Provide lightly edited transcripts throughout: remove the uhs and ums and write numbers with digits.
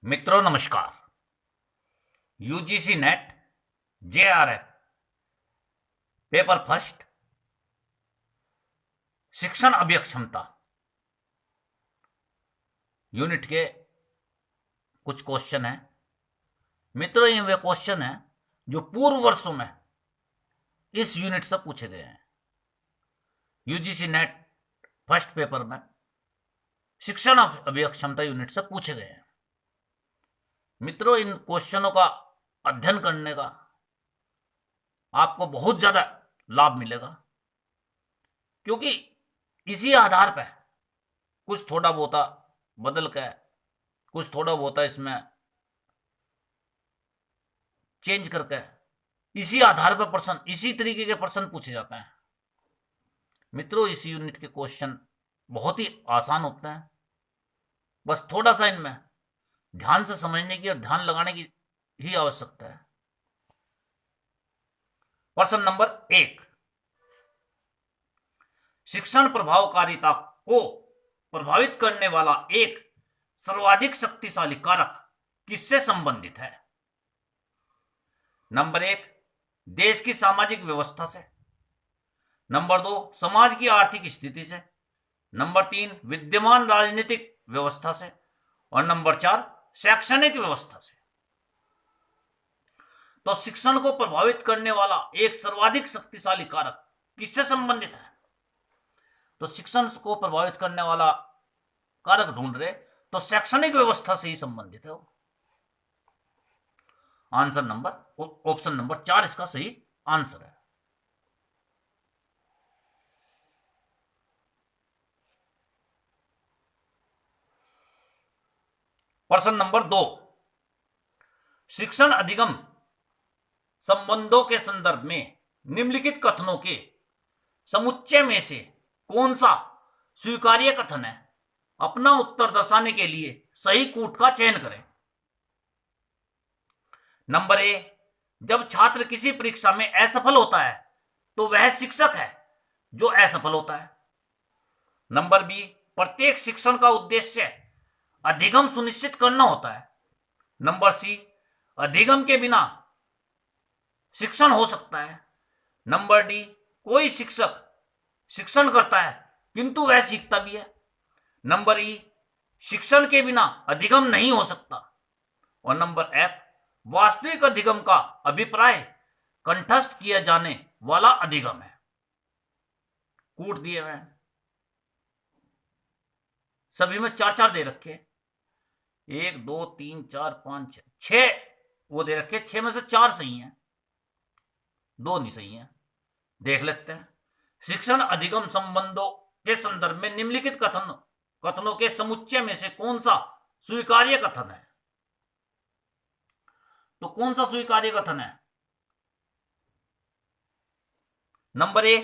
मित्रों नमस्कार। UGC net JRF paper first शिक्षण अभिक्षमता यूनिट के कुछ क्वेश्चन हैं। मित्रों ये वे क्वेश्चन हैं जो पूर्व वर्षों में इस यूनिट से पूछे गए हैं। यूजीसी नेट फर्स्ट पेपर में शिक्षण अभिक्षमता यूनिट से पूछे गए हैं। मित्रों इन क्वेश्चनों का अध्ययन करने का आपको बहुत ज्यादा लाभ मिलेगा, क्योंकि इसी आधार पर कुछ थोड़ा बहुत बदल के कुछ थोड़ा बहुत इसमें चेंज करके इसी आधार पर प्रश्न, इसी तरीके के प्रश्न पूछे जाते हैं। मित्रों इस यूनिट के क्वेश्चन बहुत ही आसान होते हैं, बस थोड़ा सा इनमें ध्यान से समझने की और ध्यान लगाने की ही आवश्यकता है। प्रश्न नंबर 1, शिक्षण प्रभावकारिता को प्रभावित करने वाला एक सर्वाधिक शक्तिशाली कारक किससे संबंधित है? नंबर 1, देश की सामाजिक व्यवस्था से। नंबर 2, समाज की आर्थिक स्थिति से। नंबर 3, विद्यमान राजनीतिक व्यवस्था से। और नंबर 4, शैक्षणिक व्यवस्था से। तो शिक्षण को प्रभावित करने वाला एक सर्वाधिक शक्तिशाली कारक किससे संबंधित है? तो शिक्षण को प्रभावित करने वाला कारक ढूंढ रहे तो शैक्षणिक व्यवस्था से ही संबंधित है वो। आंसर नंबर ऑप्शन नंबर 4 इसका सही आंसर है। प्रश्न नंबर 2, शिक्षण अधिगम संबंधों के संदर्भ में निम्नलिखित कथनों के समुच्चय में से कौन सा स्वीकार्य कथन है? अपना उत्तर दर्शाने के लिए सही कूट का चयन करें। नंबर ए, जब छात्र किसी परीक्षा में असफल होता है तो वह शिक्षक है जो असफल होता है। नंबर बी, प्रत्येक शिक्षण का उद्देश्य अधिगम सुनिश्चित करना होता है। नंबर सी, अधिगम के बिना शिक्षण हो सकता है। नंबर डी, कोई शिक्षक शिक्षण करता है किंतु वह सीखता भी है। नंबर ई, शिक्षण के बिना अधिगम नहीं हो सकता। और नंबर एफ, वास्तविक अधिगम का अभिप्राय कंठस्थ किया जाने वाला अधिगम है। कूट दिए हुए हैं, सभी में 4-4 दे रखे, 1 2 3 4 5 6 वो दे रखे। 6 में से 4 सही हैं, 2 नहीं सही हैं। देख लेते हैं। शिक्षण अधिगम संबंधों के संदर्भ में निम्नलिखित कथनों के समुच्चय में से कौन सा स्वीकार्य कथन है? तो कौन सा स्वीकार्य कथन है? नंबर ए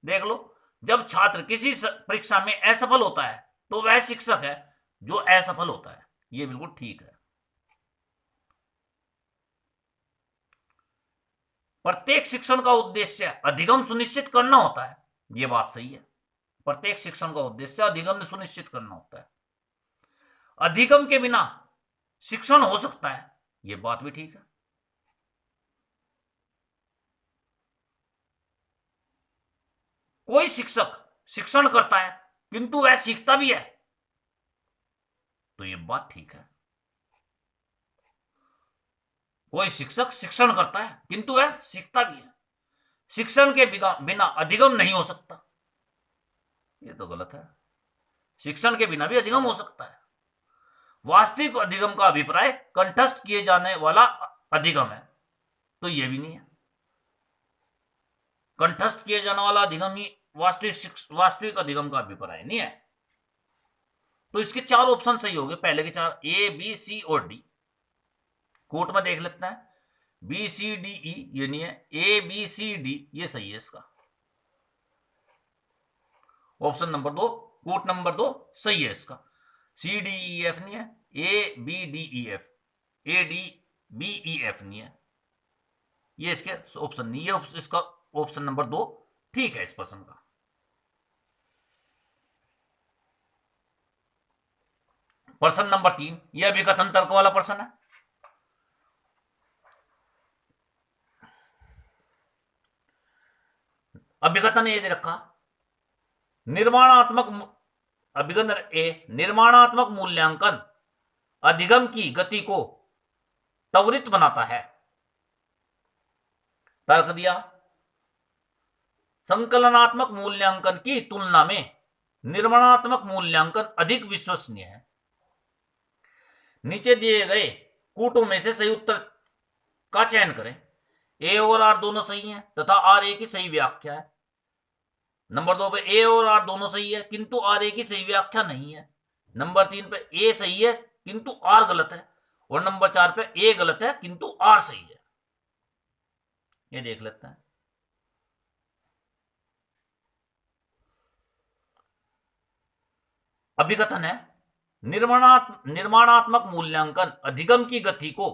देख लो, जब छात्र किसी परीक्षा में असफल होता है तो वह शिक्षक है जो असफल होता है। यह बिल्कुल ठीक है। प्रत्येक शिक्षण का उद्देश्य अधिगम सुनिश्चित करना होता है। यह बात सही है। प्रत्येक शिक्षण का उद्देश्य अधिगम सुनिश्चित करना होता है। अधिगम के बिना शिक्षण हो सकता है। यह बात भी ठीक है। कोई शिक्षक शिक्षण करता है किंतु वह सीखता भी है, तो यह बात ठीक है। कोई शिक्षक शिक्षण करता है किंतु वह सीखता भी है। शिक्षण के बिना अधिगम नहीं हो सकता, यह तो गलत है। शिक्षण के बिना भी अधिगम हो सकता है। वास्तविक अधिगम का अभिप्राय कंठस्थ किए जाने वाला अधिगम है, तो यह भी नहीं है। कंठस्थ किए जाने वाला अधिगम ही वास्तविक अधिगम का अभिप्राय नहीं है। तो इसके 4 ऑप्शन सही हो गए। पहले के 4 ए बी सी और डी। कोट में देख लेते हैं। बी सी डी ई ये नहीं है, ए बी सी डी ये सही है। इसका ऑप्शन नंबर 2, कोट नंबर 2 सही है। इसका सी डी ई एफ नहीं है, A B D E F, A D B E F नहीं है। ये इसके ऑप्शन नहीं है। इसका ऑप्शन नंबर 2 ठीक है इस प्रश्न का। प्रश्न नंबर 3, यह अभिकथन तर्क वाला प्रश्न है। अभिकथन ये दे रखा, निर्माणात्मक अभिकथन ए, निर्माणात्मक मूल्यांकन अधिगम की गति को त्वरित बनाता है। तर्क दिया, संकलनात्मक मूल्यांकन की तुलना में निर्माणात्मक मूल्यांकन अधिक विश्वसनीय है। नीचे दिए गए कूटों में से सही उत्तर का चयन करें। ए और आर दोनों सही हैं तथा आर ए की सही व्याख्या है। नंबर 2 पे ए और आर दोनों सही है किंतु आर ए की सही व्याख्या नहीं है। नंबर 3 पे ए सही है किंतु आर गलत है। और नंबर 4 पे ए गलत है किंतु आर सही है। ये देख लेते हैं। अभिकथन है, निर्माणात्मक मूल्यांकन अधिगम की गति को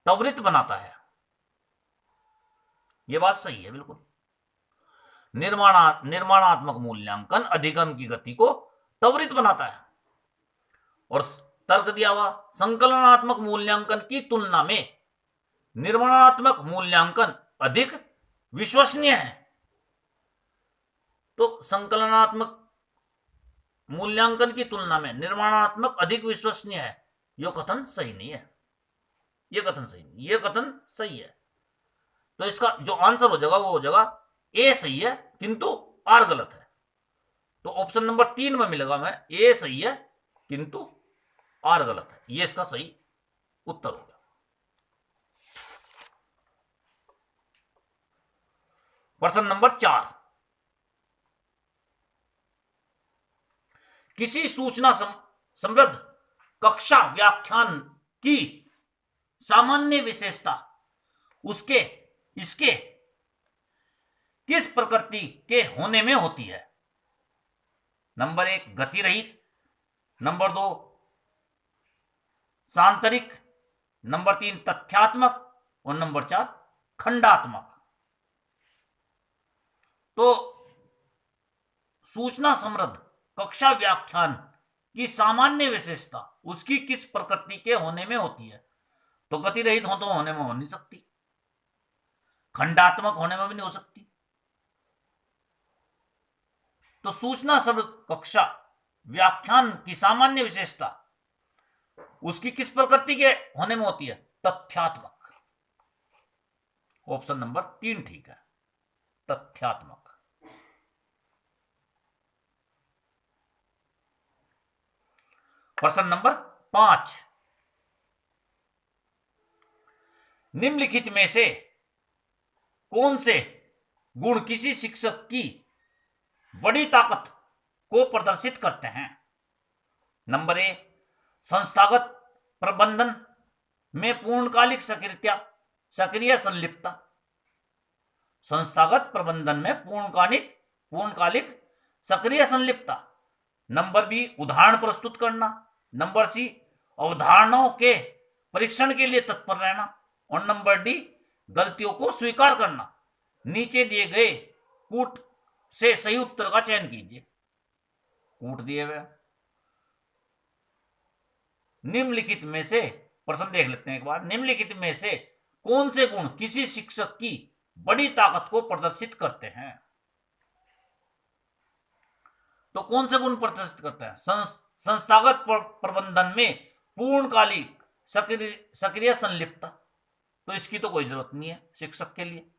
त्वरित बनाता है। यह बात सही है बिल्कुल। निर्माणात्मक मूल्यांकन अधिगम की गति को त्वरित बनाता है। और तर्क दिया हुआ, संकलनात्मक मूल्यांकन की तुलना में निर्माणात्मक मूल्यांकन अधिक विश्वसनीय है। तो संकलनात्मक मूल्यांकन की तुलना में निर्माणात्मक अधिक विश्वसनीय है, यह कथन सही नहीं है। यह कथन सही नहीं, यह कथन सही है। तो इसका जो आंसर हो जाएगा वो हो जाएगा ए सही है किंतु आर गलत है। तो ऑप्शन नंबर 3 में मिलेगा मैं, ए सही है किंतु आर गलत है। ये इसका सही उत्तर हो गया। प्रश्न नंबर 4, किसी सूचना समृद्ध कक्षा व्याख्यान की सामान्य विशेषता उसके इसके किस प्रकृति के होने में होती है। नंबर 1 गति रहित, नंबर 2 सांतरिक, नंबर 3 तथ्यात्मक और नंबर 4 खंडात्मक। तो सूचना समृद्ध कक्षा व्याख्यान की सामान्य विशेषता उसकी किस प्रकृति के होने में होती है। तो गति रहित हो तो होने में हो नहीं सकती, खंडात्मक होने में भी नहीं हो सकती। तो सूचना समृद्ध कक्षा व्याख्यान की सामान्य विशेषता उसकी किस प्रकृति के होने में होती है, तथ्यात्मक। ऑप्शन नंबर 3 ठीक है, तथ्यात्मक। प्रश्न नंबर 5, निम्नलिखित में से कौन से गुण किसी शिक्षक की बड़ी ताकत को प्रदर्शित करते हैं। नंबर 1 संस्थागत प्रबंधन में पूर्णकालिक सक्रिय संलिप्तता। संस्थागत प्रबंधन में पूर्णकालिक सक्रिय संलिप्तता। नंबर बी उदाहरण प्रस्तुत करना। नंबर सी अवधारणाओं के परीक्षण के लिए तत्पर रहना। और नंबर डी गलतियों को स्वीकार करना। नीचे दिए गए कूट से सही उत्तर का चयन कीजिए। कूट दिए हुए निम्नलिखित में से, प्रश्न देख लेते हैं एक बार। निम्नलिखित में से कौन से गुण किसी शिक्षक की बड़ी ताकत को प्रदर्शित करते हैं। तो कौन से गुण प्रदर्शित करते हैं। संस्थागत प्रबंधन में पूर्णकालिक सक्रिय संलिप्तता, तो इसकी तो कोई जरूरत नहीं है शिक्षक के लिए।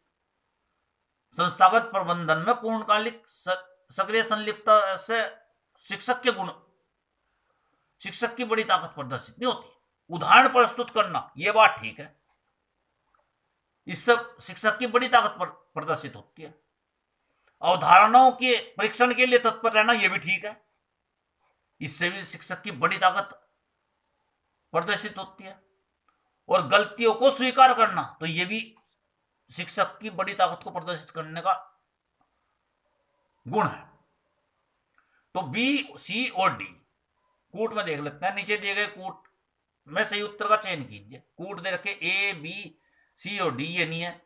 संस्थागत प्रबंधन में पूर्णकालिक सक्रिय संलिप्तता से शिक्षक के गुण, शिक्षक की बड़ी ताकत प्रदर्शित नहीं होती। उदाहरण प्रस्तुत करना, यह बात ठीक है, इससे शिक्षक की बड़ी ताकत प्रदर्शित होती है। अवधारणाओं के परीक्षण के लिए तत्पर रहना, यह भी ठीक है, इससे भी शिक्षक की बड़ी ताकत प्रदर्शित होती है। और गलतियों को स्वीकार करना, तो यह भी शिक्षक की बड़ी ताकत को प्रदर्शित करने का गुण है। तो बी, सी और डी कूट में देख लेते हैं। नीचे दिए गए कूट में सही उत्तर का चयन कीजिए। कूट दे रखे ए, बी, सी और डी, ये नहीं है।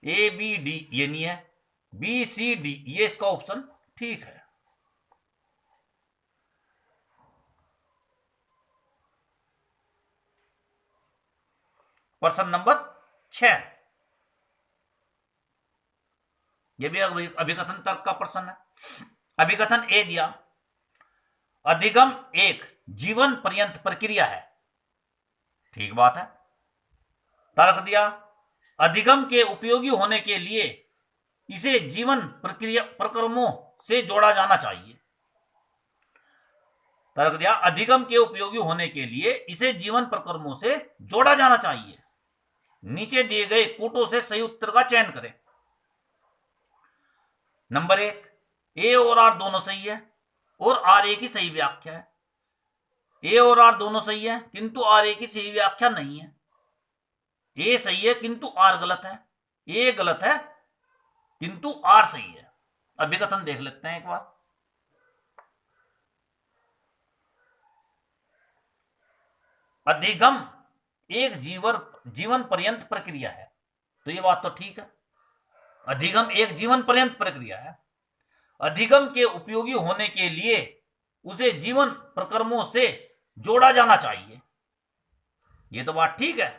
ए, बी, डी ये नहीं है। बी, सी, डी ये इसका ऑप्शन ठीक है। प्रश्न नंबर 6, यह भी अभिकथन तर्क का प्रश्न है। अभिकथन ए दिया, अधिगम एक जीवन पर्यंत प्रक्रिया है। ठीक बात है। तर्क दिया, अधिगम के उपयोगी होने के लिए इसे जीवन प्रक्रिया प्रक्रमों से जोड़ा जाना चाहिए। तर्क दिया, अधिगम के उपयोगी होने के लिए इसे जीवन प्रक्रमों से जोड़ा जाना चाहिए। नीचे दिए गए कूटों से सही उत्तर का चयन करें। नंबर 1, ए और आर दोनों सही है और आर ए की सही व्याख्या है। ए और आर दोनों सही है किंतु आर ए की सही व्याख्या नहीं है। ए सही है किंतु आर गलत है। ए गलत है किंतु आर सही है। अभिकथन देख लेते हैं एक बार। अधिगम एक जीवन पर्यंत प्रक्रिया है, तो ये बात तो ठीक है। अधिगम एक जीवन पर्यंत प्रक्रिया है। अधिगम के उपयोगी होने के लिए उसे जीवन प्रक्रमों से जोड़ा जाना चाहिए। ये तो बात ठीक है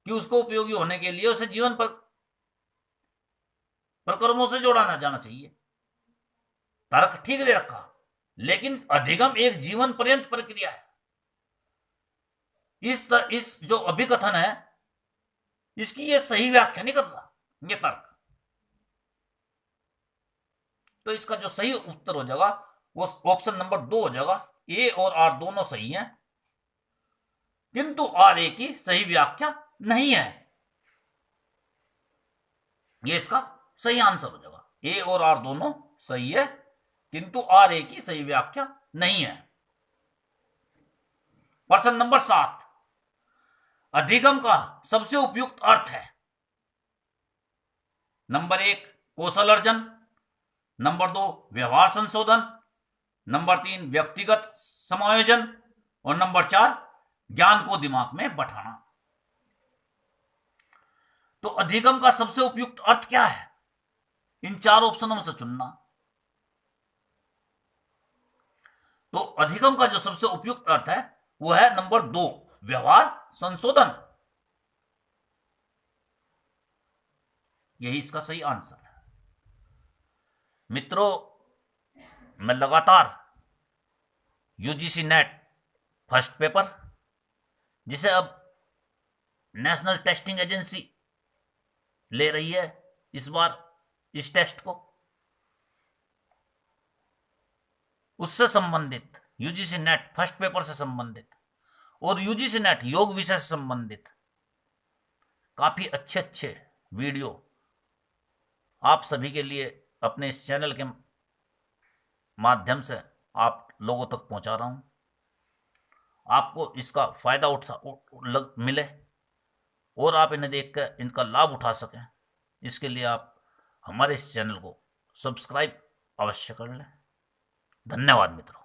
कि उसको उपयोगी होने के लिए उसे जीवन प्रक्रमों से जोड़ा जाना चाहिए। तर्क ठीक दे रखा, लेकिन अधिगम एक जीवन पर्यंत प्रक्रिया है। इस जो अभिकथन है इसकी ये सही व्याख्या नहीं कर रहा ये तर्क। तो इसका जो सही उत्तर हो जाएगा वो ऑप्शन नंबर 2 हो जाएगा। ए और आर दोनों सही हैं किंतु आर ए की सही व्याख्या नहीं है। ये इसका सही आंसर हो जाएगा। ए और आर दोनों सही है किंतु आर ए की सही व्याख्या नहीं है। प्रश्न नंबर 7, अधिगम का सबसे उपयुक्त अर्थ है। नंबर 1, कौशल अर्जन। नंबर 2, व्यवहार संशोधन। नंबर 3, व्यक्तिगत समायोजन। और नंबर 4, ज्ञान को दिमाग में बैठाना। तो अधिगम का सबसे उपयुक्त अर्थ क्या है? इन 4 ऑप्शनों में से चुनना। तो अधिगम का जो सबसे उपयुक्त अर्थ है वो है नंबर 2, व्यवहार संशोधन। यही इसका सही आंसर है। मित्रों, मैं लगातार यूजीसी नेट फर्स्ट पेपर, जिसे अब नेशनल टेस्टिंग एजेंसी ले रही है इस बार इस टेस्ट को, उससे संबंधित यूजीसी नेट फर्स्ट पेपर से संबंधित और यूजीसी नेट योग विषय से संबंधित काफी अच्छे अच्छे वीडियो आप सभी के लिए अपने इस चैनल के माध्यम से आप लोगों तक पहुंचा रहा हूं। आपको इसका फायदा मिले और आप इन्हें देखकर इनका लाभ उठा सकें, इसके लिए आप हमारे इस चैनल को सब्सक्राइब अवश्य कर लें। धन्यवाद मित्रों।